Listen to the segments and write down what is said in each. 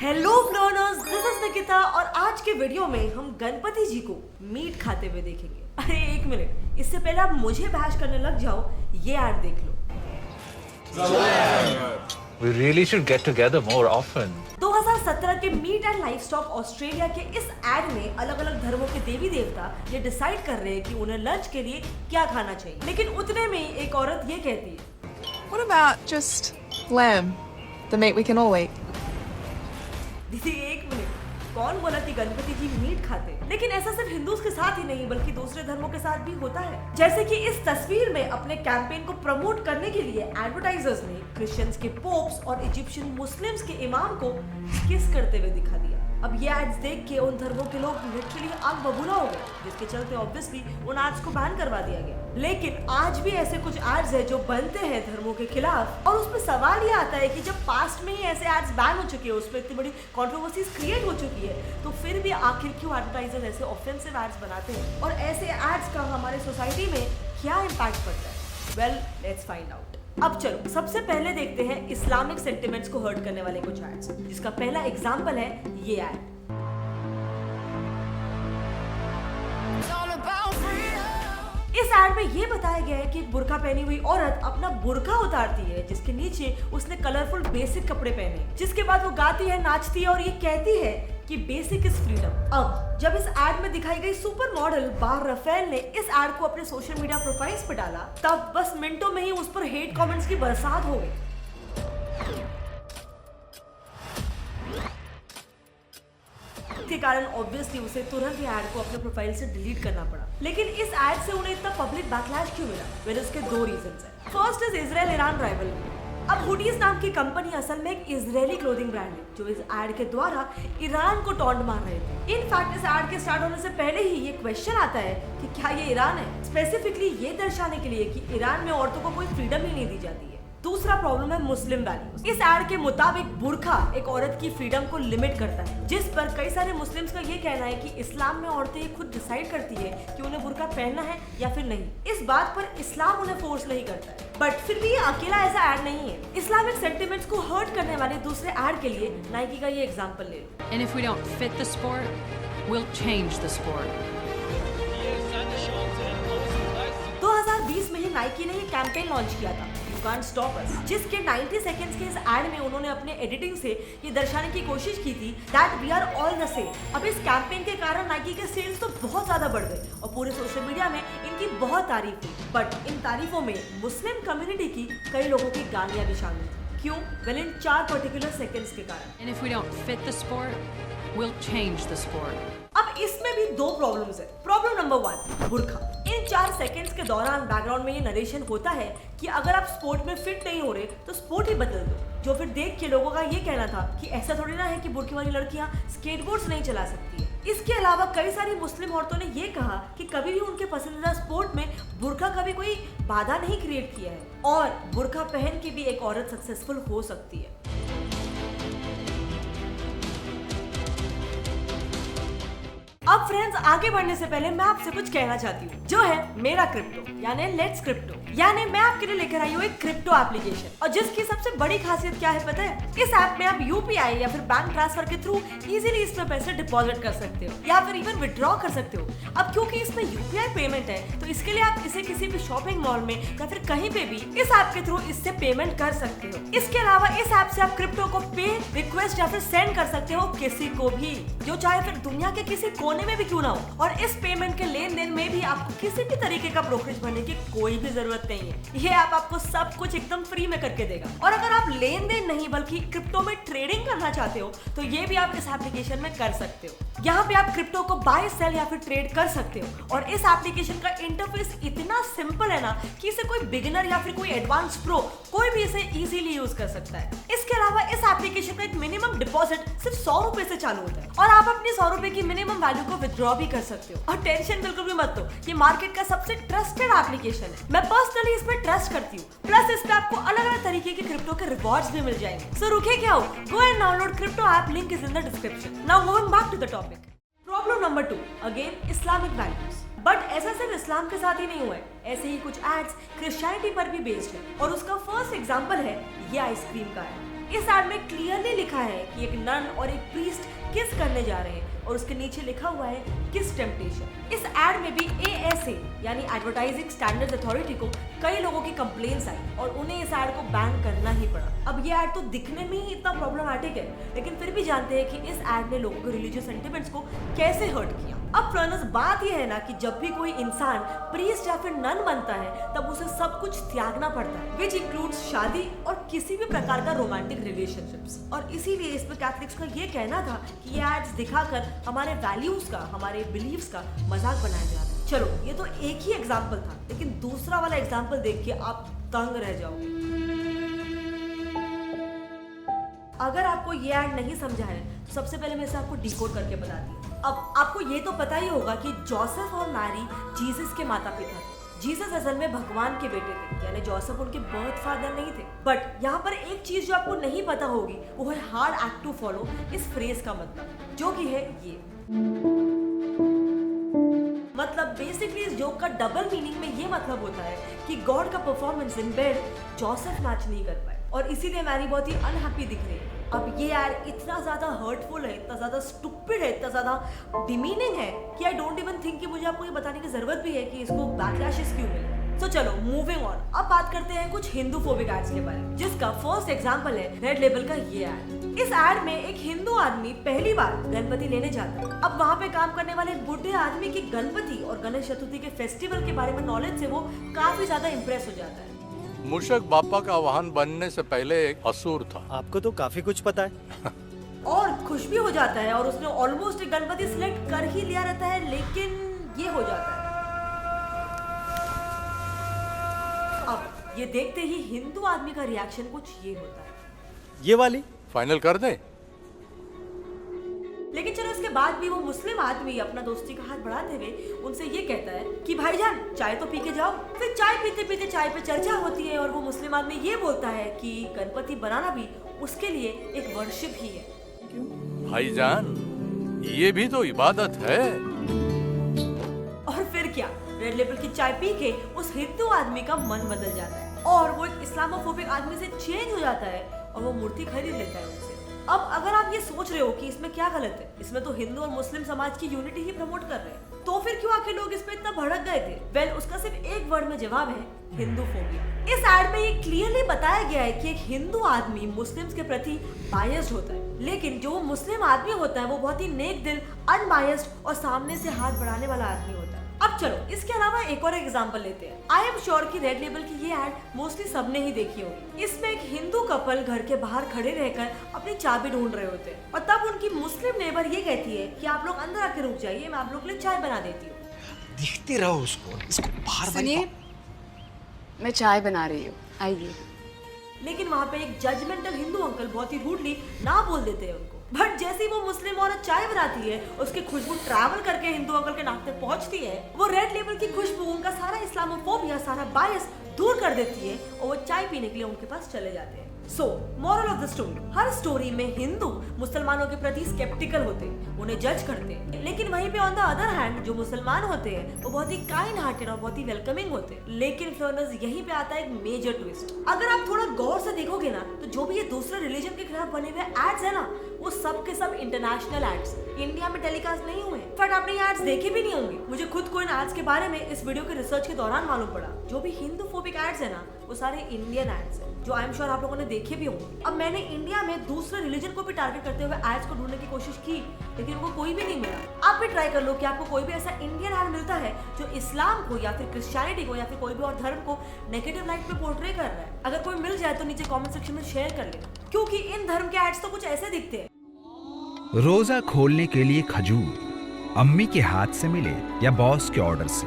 Hello फ्लोनर्स, this is Nikita और आज के वीडियो में हम गणपति जी को मीट खाते हुए देखेंगे। अरे एक मिनट, इससे पहले आप मुझे बहस करने लग जाओ, ये ऐड देख लो। We really should get together more often. 2017 के मीट एंड लाइवस्टॉक ऑस्ट्रेलिया के इस एड में अलग अलग धर्मों के देवी देवता ये डिसाइड कर रहे हैं कि उन्हें लंच के लिए क्या खाना चाहिए। लेकिन उतने में ही एक औरत ये कहती है, What about just lamb? The meat we can all eat. दीदी एक मिनट, कौन बोला कि गणपति जी मीट खाते? लेकिन ऐसा सिर्फ हिंदूज के साथ ही नहीं बल्कि दूसरे धर्मों के साथ भी होता है। जैसे कि इस तस्वीर में अपने कैंपेन को प्रमोट करने के लिए एडवर्टाइजर्स ने क्रिश्चियंस के पोप्स और इजिप्शियन मुस्लिम्स के इमाम को किस करते हुए दिखा दिया। अब ये एड्स देख के उन धर्मों के लोग लिटरली आग बबूला हो गए, जिसके चलते ऑब्वियसली उन एड्स को बैन करवा दिया गया। लेकिन आज भी ऐसे कुछ एड्स है जो बनते हैं धर्मों के खिलाफ, और उसमें सवाल ये आता है कि जब पास्ट में ही ऐसे एड्स बैन हो चुके हैं, उसमें इतनी बड़ी कंट्रोवर्सीज क्रिएट हो चुकी है, तो फिर भी आखिर क्यों एडवर्टाइजर ऐसे ऑफेंसिव एड्स बनाते हैं और ऐसे एड्स का हमारे सोसाइटी में क्या इम्पैक्ट पड़ता है? Well, let's find out. अब चलो सबसे पहले देखते हैं इस्लामिक सेंटिमेंट्स को हर्ट करने वाले कुछ एड्स, जिसका पहला एग्जांपल है ये एड। इस एड में ये बताया गया है कि एक बुर्का पहनी हुई औरत अपना बुर्का उतारती है, जिसके नीचे उसने कलरफुल बेसिक कपड़े पहने, जिसके बाद वो गाती है, नाचती है और ये कहती है कि बेसिक इज फ्रीडम। अब जब इस एड में दिखाई गई सुपर मॉडल बार रफेल ने इस एड को अपने सोशल मीडिया प्रोफाइल्स पे डाला, तब बस मिनटों में ही उस पर हेट कमेंट्स की बरसात हो गई। के कारण ऑब्वियसली उसे तुरंत ही एड को अपने प्रोफाइल से डिलीट करना पड़ा। लेकिन इस एड से उन्हें इतना पब्लिक बैकलैश क्यों मिला? वेल, उसके दो रीजंस हैं। First is Israel Iran rivalry. अब हुडीज नाम की कंपनी असल में एक इजरायली क्लोथिंग ब्रांड है, जो इस एड के द्वारा ईरान को टॉन्ट मार रहे थे। इनफैक्ट इस एड के स्टार्ट होने से पहले ही ये क्वेश्चन आता है कि क्या ये ईरान है, स्पेसिफिकली ये दर्शाने के लिए कि ईरान में औरतों को कोई फ्रीडम ही नहीं दी जाती है। दूसरा प्रॉब्लम है मुस्लिम वैल्यूज। इस एड के मुताबिक बुर्का एक औरत की फ्रीडम को लिमिट करता है, जिस पर कई सारे मुस्लिम्स का ये कहना है कि इस्लाम में औरतें खुद डिसाइड करती है कि उन्हें बुर्का पहनना है या फिर नहीं। इस बात पर इस्लाम उन्हें फोर्स नहीं करता है। बट फिर भी ये अकेला ऐसा एड नहीं है। इस्लामिक सेंटिमेंट्स को हर्ट करने वाले दूसरे एड के लिए नाइकी का ये एग्जांपल ले लो। And if we don't fit the sport, we'll change the sport. 2020 में ही नाइकी ने ये कैंपेन लॉन्च किया था, You Can't Stop Us, जिसके 90 सेकेंड्स के इस एड में उन्होंने अपने एडिटिंग से ये दर्शाने की कोशिश की थी that we are all the same। अब इस कैंपेन के कारण नाइकी के सेल्स तो बहुत ज्यादा बढ़ गए और पूरे सोशल मीडिया में इनकी बहुत तारीफ हुई। बट इन तारीफों में मुस्लिम कम्युनिटी की कई लोगों की गालियां भी शामिल थी। क्यों? वेल, इन 4 पर्टिकुलर सेकेंड्स के कारण। And if we don't fit the sport, we'll change the sport. अब इसमें भी दो प्रॉब्लम्स है। Problem number 1, बुर्का। इन 4 सेकंड्स के दौरान बैकग्राउंड में ये नरेशन होता है कि अगर आप स्पोर्ट में फिट नहीं हो रहे तो स्पोर्ट ही बदल दो, जो फिर देख के लोगों का ये कहना था कि ऐसा थोड़ी ना है कि बुर्के वाली लड़कियां स्केटबोर्ड्स नहीं चला सकती है। इसके अलावा कई सारी मुस्लिम औरतों ने ये कहा कि कभी भी उनके पसंदीदा स्पोर्ट में बुर्का कभी कोई बाधा नहीं क्रिएट किया है और बुर्का पहन के भी एक औरत सक्सेसफुल हो सकती है। अब फ्रेंड्स, आगे बढ़ने से पहले मैं आपसे कुछ कहना चाहती हूँ, जो है मेरा क्रिप्टो यानी लेट्स क्रिप्टो। यानी मैं आपके लिए लेकर आई हूँ एक क्रिप्टो एप्लीकेशन, और जिसकी सबसे बड़ी खासियत क्या है पता है? इस ऐप में आप यूपीआई या फिर बैंक ट्रांसफर के थ्रू इजीली इसमें पैसे डिपॉजिट कर सकते हो या फिर इवन विड्रॉ कर सकते हो। अब क्योंकि इसमें यूपीआई पेमेंट है, तो इसके लिए आप इसे किसी भी शॉपिंग मॉल में या फिर कहीं पे भी इस ऐप के थ्रू इससे पेमेंट कर सकते हो। इसके अलावा इस ऐप से आप क्रिप्टो को पे, रिक्वेस्ट या फिर सेंड कर सकते हो किसी को भी, जो चाहे फिर दुनिया के किसी कोने में भी क्यों ना हो। और इस पेमेंट के लेन देन में भी आपको किसी भी तरीके का ब्रोकरेज भरने की कोई भी जरूरत नहीं है। ये ऐप आपको सब कुछ एकदम फ्री में करके देगा। और अगर आप लेन देन नहीं बल्कि क्रिप्टो में ट्रेडिंग करना चाहते हो, तो ये भी आप इस एप्लीकेशन में कर सकते हो। यहाँ पे आप क्रिप्टो को बाय, सेल या फिर ट्रेड कर सकते हो। और इस एप्लीकेशन का इंटरफेस इतना सिंपल है ना कि इसे कोई बिगिनर या फिर कोई एडवांस प्रो कोई भी इसे इजीली यूज कर सकता है। इसके अलावा इस एप्लीकेशन का एक मिनिमम डिपॉजिट सिर्फ 100 रुपए से चालू होता है और आप अपनी 100 रुपए की मिनिमम वैल्यू को विथड्रॉ भी कर सकते हो। और टेंशन बिल्कुल भी मत लो, ये मार्केट का सबसे ट्रस्टेड एप्लीकेशन है। मैं पर्सनली इस पे ट्रस्ट करती हूँ। प्लस इस पे आपको अलग अलग तरीके के क्रिप्टो के रिवॉर्ड्स भी मिल जाएंगे। सो रुके क्या हो, go and download crypto app, link is in the description. Now moving back to the topic. Problem number 2, again Islamic values. But ऐसा सिर्फ इस्लाम के साथ ही नहीं हुआ है, ऐसे ही कुछ एड्स क्रिश्चियनिटी पर भी बेस्ड है और उसका फर्स्ट एग्जांपल है ये आइसक्रीम का है। इस एड में क्लियरली लिखा है कि एक नन और एक प्रीस्ट किस करने जा रहे हैं और उसके नीचे लिखा हुआ है किस टेम्पटेशन। इस एड में भी ASA यानी एडवर्टाइजिंग स्टैंडर्ड्स अथॉरिटी को कई लोगों की कंप्लेंट्स आई और उन्हें इस एड को बैन करना ही पड़ा। अब ये एड तो दिखने में ही इतना प्रॉब्लमैटिक है, लेकिन फिर भी जानते हैं कि इस एड ने लोगों के रिलीजियस सेंटिमेंट्स को कैसे हर्ट किया। अब फ्रेंड्स, बात यह है ना कि जब भी कोई इंसान प्रीस्ट या फिर नन बनता है तब उसे सब कुछ त्यागना पड़ता है, विच इंक्लूड्स शादी और किसी भी प्रकार का रोमांटिक रिलेशनशिप्स। और इसीलिए इसमें कैथलिक्स का ये कहना था कि ये एड्स दिखाकर हमारे वैल्यूज का, हमारे बिलीव्स का मजाक बनाया जा रहा है। चलो, ये तो एक ही एग्जाम्पल था, लेकिन दूसरा वाला एग्जाम्पल देख के आप दंग रह जाओगे। अगर आपको ये ऐड नहीं समझा है तो सबसे पहले मैं इसे आपको डिकोड करके बताती हूँ। अब आपको ये तो पता ही होगा कि जोसेफ और मैरी जीसस के माता पिता थे। जीसस असल में भगवान के बेटे थे, यानी जोसेफ उनके बर्थ फादर नहीं थे। बट यहाँ पर एक चीज जो आपको नहीं पता होगी वो है हार्ड एक्ट टू फॉलो इस फ्रेज का मतलब, जो कि है ये। मतलब बेसिकली इस जोक का डबल मीनिंग में ये मतलब होता है कि गॉड का performance in bed Joseph match नहीं कर पाए और इसीलिए मैरी बहुत ही अनहैप्पी दिख रही है। अब ये एड इतना ज्यादा हर्टफुल है, इतना ज्यादा स्टूपिड है, इतना ज्यादा डिमीनिंग है कि आई डोंट इवन थिंक कि मुझे आपको ये बताने की जरूरत भी है कि इसको बैकलैशेस क्यों मिले। तो चलो मूविंग ऑन, अब बात करते हैं कुछ हिंदू फोबिक एड्स के बारे में, जिसका फर्स्ट एग्जांपल है रेड लेबल का ये एड। इस एड में एक हिंदू आदमी पहली बार गणपति लेने जाता है। अब वहाँ पे काम करने वाले बूढ़े आदमी की गणपति और गणेश चतुर्थी के फेस्टिवल के बारे में नॉलेज से वो काफी ज्यादा इम्प्रेस हो जाता है। मूषक बापा का वाहन बनने से पहले एक असुर था। आपको तो काफी कुछ पता है। और खुश भी हो जाता है और उसने ऑलमोस्ट एक गणपति सिलेक्ट कर ही लिया रहता है, लेकिन ये हो जाता है। अब ये देखते ही हिंदू आदमी का रिएक्शन कुछ ये होता है, ये वाली फाइनल कर दे। लेकिन चलो इसके बाद भी वो मुस्लिम आदमी अपना दोस्ती का हाथ बढ़ाते हुए उनसे ये कहता है कि भाईजान चाय तो पी के जाओ। फिर चाय पीते पीते चाय पे चर्चा होती है और वो मुस्लिम आदमी ये बोलता है कि गणपति बनाना भी उसके लिए एक वर्शिप ही है। भाईजान, ये भी तो इबादत है। और फिर क्या, रेड लेबल की चाय पी के उस हिंदू आदमी का मन बदल जाता है और वो एक इस्लामोफोबिक आदमी से चेंज हो जाता है और वो मूर्ति खरीद लेता है उनसे। अब अगर आप ये सोच रहे हो कि इसमें क्या गलत है, इसमें तो हिंदू और मुस्लिम समाज की यूनिटी ही प्रमोट कर रहे हैं, तो फिर क्यों आखिर लोग इस पे इतना भड़क गए थे? वेल, उसका सिर्फ एक वर्ड में जवाब है, हिंदू फोबिया। इस एड में ये क्लियरली बताया गया है कि एक हिंदू आदमी मुस्लिम्स के प्रति बायस्ड होता है, लेकिन जो मुस्लिम आदमी होता है वो बहुत ही नेक दिल, अनबायस्ड और सामने से हाथ बढ़ाने वाला आदमी होता है। अब चलो इसके अलावा एक और एग्जांपल लेते हैं। आई एम श्योर कि रेड लेबल की ये एड मोस्टली सबने ही देखी होगी। इसमें एक हिंदू कपल घर के बाहर खड़े रहकर अपनी चाबी ढूंढ रहे होते हैं और तब उनकी मुस्लिम नेबर ये कहती है कि आप लोग अंदर आके रुक जाइए, मैं आप लोग के लिए चाय बना देती हूँ। दिखती रहो उसको बाहर। सुनिए, मैं चाय बना रही हूँ, आइए। लेकिन वहाँ पे एक जजमेंटल हिंदू अंकल बहुत ही रूडली ना बोल देते हैं उनको। बट जैसे ही वो मुस्लिम औरत चाय बनाती है, उसकी खुशबू ट्रैवल करके हिंदू अंकल के नाक तक पहुंचती है। वो रेड लेबल की खुशबू उनका सारा इस्लामोफोबिया, सारा बायस दूर कर देती है और वो चाय पीने के लिए उनके पास चले जाते हैं। सो moral of the story, her story में हिंदू मुसलमानों के प्रति स्केप्टिकल होते हैं, उन्हें जज करते हैं, लेकिन वहीं पे ऑन द अदर हैंड जो मुसलमान होते हैं वो बहुत ही काइंड हार्टेड और बहुत ही वेलकमिंग होते हैं। लेकिन फ्रेंड्स, यहीं पे आता है एक मेजर ट्विस्ट। अगर आप थोड़ा गौर से देखोगे ना, तो जो भी ये दूसरे रिलीजन के खिलाफ बने हुए एड्स है ना, वो सब के सब इंटरनेशनल एड्स, इंडिया में टेलीकास्ट नहीं हुए। बट आपने ये एड्स देखे भी नहीं होंगे। मुझे खुद को इन एड्स के बारे में इस वीडियो के रिसर्च के दौरान मालूम पड़ा। जो भी हिंदू फोबिक एड्स है ना, वो सारे इंडियन एड्स हैं, जो आई एम श्योर आप लोगों ने देखे भी होंगे। अब मैंने इंडिया में दूसरे रिलीजन को भी टारगेट करते हुए एड्स को ढूंढने की कोशिश की, लेकिन उनको कोई भी नहीं मिला। आप भी ट्राई कर लो कि आपको कोई भी ऐसा इंडियन एड मिलता है जो इस्लाम को या फिर क्रिश्चियनिटी को या फिर कोई भी और धर्म को नेगेटिव लाइट में पोर्ट्रे कर रहा है। अगर कोई मिल जाए तो नीचे कमेंट सेक्शन में शेयर कर लेना, क्योंकि इन धर्म के एड्स तो कुछ ऐसे दिखते हैं। रोजा खोलने के लिए खजूर, अम्मी के हाथ से मिले या बॉस के ऑर्डर से,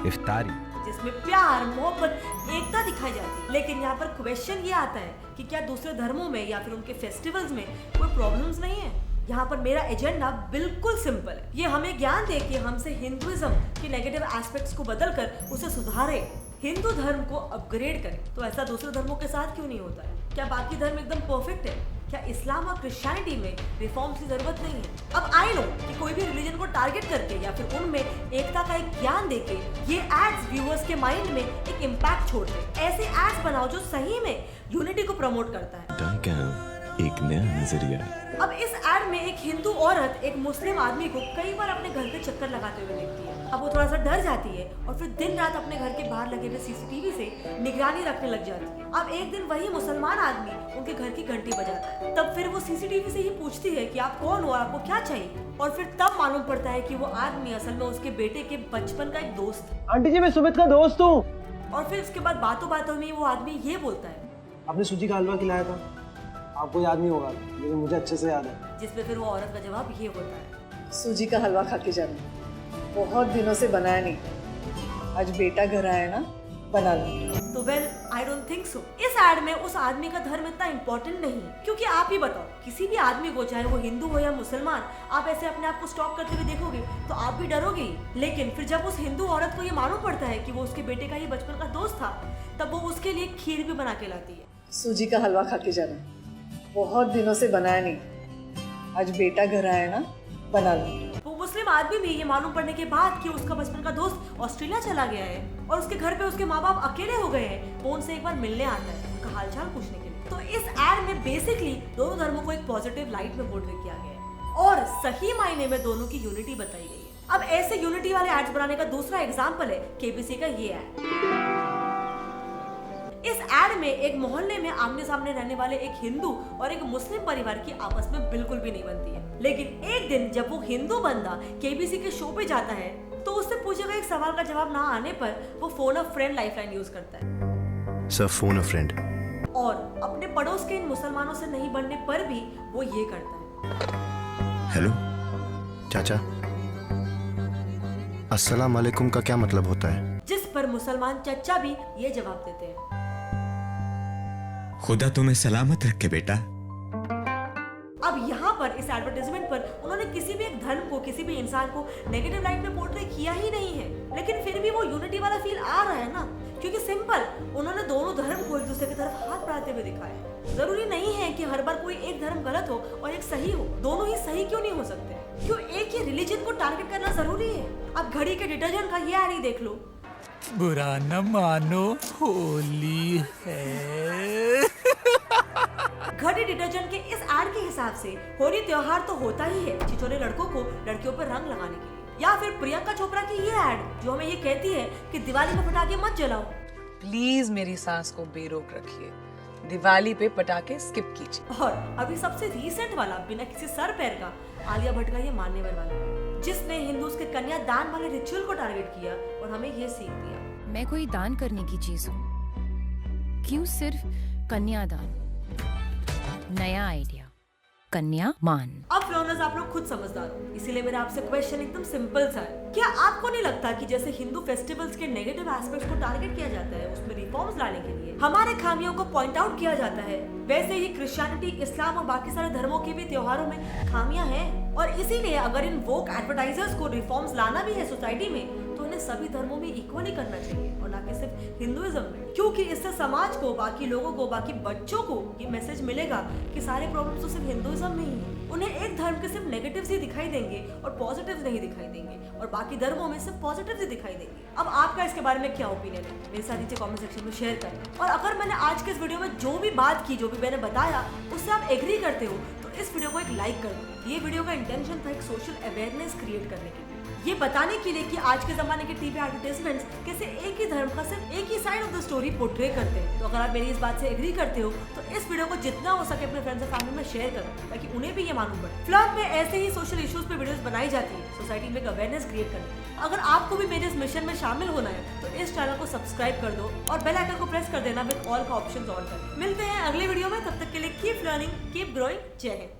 इफ्तारी जिसमें प्यार, मोहब्बत, एकता दिखाई जाती है। लेकिन यहाँ पर क्वेश्चन ये आता है कि क्या दूसरे धर्मों में या फिर उनके फेस्टिवल्स में कोई प्रॉब्लम्स नहीं है? यहाँ पर मेरा एजेंडा बिल्कुल सिंपल है। ये हमें ज्ञान दे कि हमसे हिंदुइज्म के नेगेटिव एस्पेक्ट्स को बदलकर उसे सुधारे, हिंदू धर्म को अपग्रेड करें। तो ऐसा दूसरे धर्मों के साथ क्यों नहीं होता है? क्या बाकी धर्म एकदम परफेक्ट है? क्या इस्लाम और क्रिश्चियनिटी में रिफॉर्म्स की जरूरत नहीं है? अब आई नो कि कोई भी रिलीजन को टारगेट करके या फिर उनमें एकता का एक ज्ञान देके ये एड्स व्यूअर्स के माइंड में एक इम्पैक्ट छोड़ते हैं। ऐसे एड्स बनाओ जो सही में यूनिटी को प्रमोट करता है। एक नया नजरिया। अब इस एड में एक हिंदू औरत एक मुस्लिम आदमी को कई बार अपने घर पे चक्कर लगाते हुए देखती है। अब वो थोड़ा सा डर जाती है और फिर दिन रात अपने घर के बाहर लगे हुए सीसीटीवी से निगरानी रखने लग जाती है। अब एक दिन वही मुसलमान आदमी उनके घर की घंटी बजाता है। तब फिर वो सीसीटीवी से ही पूछती है कि आप कौन हो, आपको क्या चाहिए। और फिर तब मालूम पड़ता है कि वो आदमी असल में उसके बेटे के बचपन का एक दोस्त है। आंटी जी, मैं सुमित का दोस्त हूँ। और फिर उसके बाद बातों बातों में वो आदमी ये बोलता है, आपने सूजी का हलवा खिलाया था, आपको याद नहीं होगा लेकिन मुझे अच्छे से याद है। जिसपे फिर वो औरत का जवाब ये होता है, सूजी का हलवा खा के जाना, बहुत दिनों से बनाया नहीं, आज बेटा घर आया ना, बना लो। तो well I don't think so. इस एड में उस आदमी का धर्म इतना इम्पोर्टेंट नहीं, क्योंकि आप ही बताओ, किसी भी आदमी को, चाहे वो हिंदू हो या मुसलमान, आप ऐसे अपने आप को स्टॉक करते हुए देखोगे तो आप भी डरोगे ही। लेकिन फिर जब उस हिंदू औरत को ये मालूम पड़ता है कि वो उसके बेटे का ही बचपन का दोस्त था, तब वो उसके लिए खीर भी बना के लाती है। सूजी का हलवा खा के जाना, बहुत दिनों से बनाया नहीं, आज बेटा घर आया ना, बना लो। वो मुस्लिम आदमी भी ये मालूम पड़ने के बाद कि उसका बचपन का दोस्त ऑस्ट्रेलिया चला गया है और उसके घर पे उसके माँ बाप अकेले हो गए हैं, वो उनसे एक बार मिलने आता है, उनका हालचाल पूछने के लिए। तो इस एड में बेसिकली दोनों धर्मों को एक पॉजिटिव लाइट में पोर्ट्रे किया गया है और सही मायने में दोनों की यूनिटी बताई गई है। अब ऐसे यूनिटी वाले एड्स बनाने का दूसरा एग्जाम्पल है केबीसी का ये एड। इस एड में एक मोहल्ले में आमने सामने रहने वाले एक हिंदू और एक मुस्लिम परिवार की आपस में बिल्कुल भी नहीं बनती है। लेकिन एक दिन जब वो हिंदू बंदा केबीसी के शो पे जाता है तो उससे पूछे गए एक सवाल का जवाब ना आने पर वो फोन अ फ्रेंड लाइफलाइन यूज करता है। सर, फोन अ फ्रेंड। और अपने पड़ोस के इन मुसलमानों से नहीं बनने पर भी वो ये करता है। हेलो चाचा, अस्सलाम वालेकुम का क्या मतलब होता है? जिस पर मुसलमान चचा भी ये जवाब देते हैं, खुदा तुम्हें सलामत रखे बेटा। अब यहाँ पर इस एडवर्टाइजमेंट पर उन्होंने किसी भी एक धर्म को, किसी भी इंसान को नेगेटिव लाइट में पोर्ट्रे किया ही नहीं है, लेकिन फिर भी वो यूनिटी वाला फील आ रहा है ना, क्योंकि सिंपल उन्होंने दोनों धर्म को एक दूसरे की तरफ हाथ बढ़ाते हुए दिखाया। जरूरी नहीं है कि हर बार कोई एक धर्म गलत हो और एक सही हो, दोनों ही सही क्यों नहीं हो सकते? क्यों एक ही रिलीजन को टारगेट करना जरूरी है? अब घड़ी के डिटर्जेंट का ये एड ही देख लो, बुरा न मानो होली है। घड़ी डिटर्जेंट के इस एड के हिसाब से होली त्योहार तो होता ही है छिछोरे लड़कों को लड़कियों पर रंग लगाने के लिए। या फिर प्रियंका चोपड़ा की ये एड जो हमें ये कहती है कि दिवाली में पटाखे मत जलाओ। प्लीज मेरी सांस को बेरोक रखिए, दिवाली पे पटाखे स्किप कीजिए। और अभी सबसे रीसेंट वाला, बिना किसी सर पैर का, आलिया भट्ट का ये मान्यवर वाला, जिसने हिंदूज के कन्या दान वाले रिचुअल को टारगेट किया और हमें ये सीख दिया, मैं कोई दान करने की चीज हूँ, क्यों सिर्फ कन्यादान? नया आइडिया, कन्या मान। अब फ्लोनर्स आप लोग खुद समझदार हो, इसीलिए मेरा आपसे क्वेश्चन एकदम सिंपल सा है। क्या आपको नहीं लगता कि जैसे हिंदू फेस्टिवल्स के नेगेटिव एस्पेक्ट्स को टारगेट किया जाता है, उसमें रिफॉर्म्स लाने के लिए हमारे खामियों को पॉइंट आउट किया जाता है, वैसे ही क्रिश्चियनिटी, इस्लाम और बाकी सारे धर्मों के भी त्योहारों में खामियां हैं? और इसीलिए अगर इन वोक एडवर्टाइजर्स को रिफॉर्म्स लाना भी है सोसाइटी में, तो उन्हें सभी धर्मों में इक्वली करना चाहिए और ना कि सिर्फ हिंदुइज्म में, क्योंकि इससे समाज को, बाकी लोगों को, बाकी बच्चों को ये मैसेज मिलेगा कि सारे प्रॉब्लम्स तो सिर्फ हिंदुइज्म में ही है। उन्हें एक धर्म के सिर्फ नेगेटिव्स ही दिखाई देंगे और पॉजिटिव्स नहीं दिखाई देंगे, और बाकी धर्मों में सिर्फ पॉजिटिव्स ही दिखाई देंगे। अब आपका इसके बारे में क्या ओपिनियन है, मेरे साथ नीचे कमेंट सेक्शन में शेयर करें। और अगर मैंने आज के इस वीडियो में जो भी बात की, जो भी मैंने बताया, उससे आप एग्री करते हो तो इस वीडियो को एक लाइक कर दो। ये वीडियो का इंटेंशन था एक सोशल अवेयरनेस क्रिएट करने के लिए, ये बताने के लिए कि आज के जमाने के टीवी एडवर्टाइजमेंट्स कैसे एक ही धर्म का सिर्फ एक ही side of the story portray करते हैं। तो अगर आप मेरी इस बात से एग्री करते हो तो इस वीडियो को जितना हो सके अपने फ्रेंड्स और फैमिली में शेयर करो, ताकि उन्हें भी ये मालूम पड़े। फिलहाल में ऐसे ही सोशल इश्यूज पे वीडियोस बनाई जाती है सोसाइटी में एक अवेयरनेस क्रिएट करने। अगर आपको भी मेरे इस मिशन में शामिल होना है तो इस चैनल को सब्सक्राइब कर दो और बेल आइकन को प्रेस कर देना विद ऑल का ऑप्शन ऑन कर। मिलते हैं अगले वीडियो में, तब तक के लिए कीप लर्निंग, कीप ग्रोइंग। जय हिंद।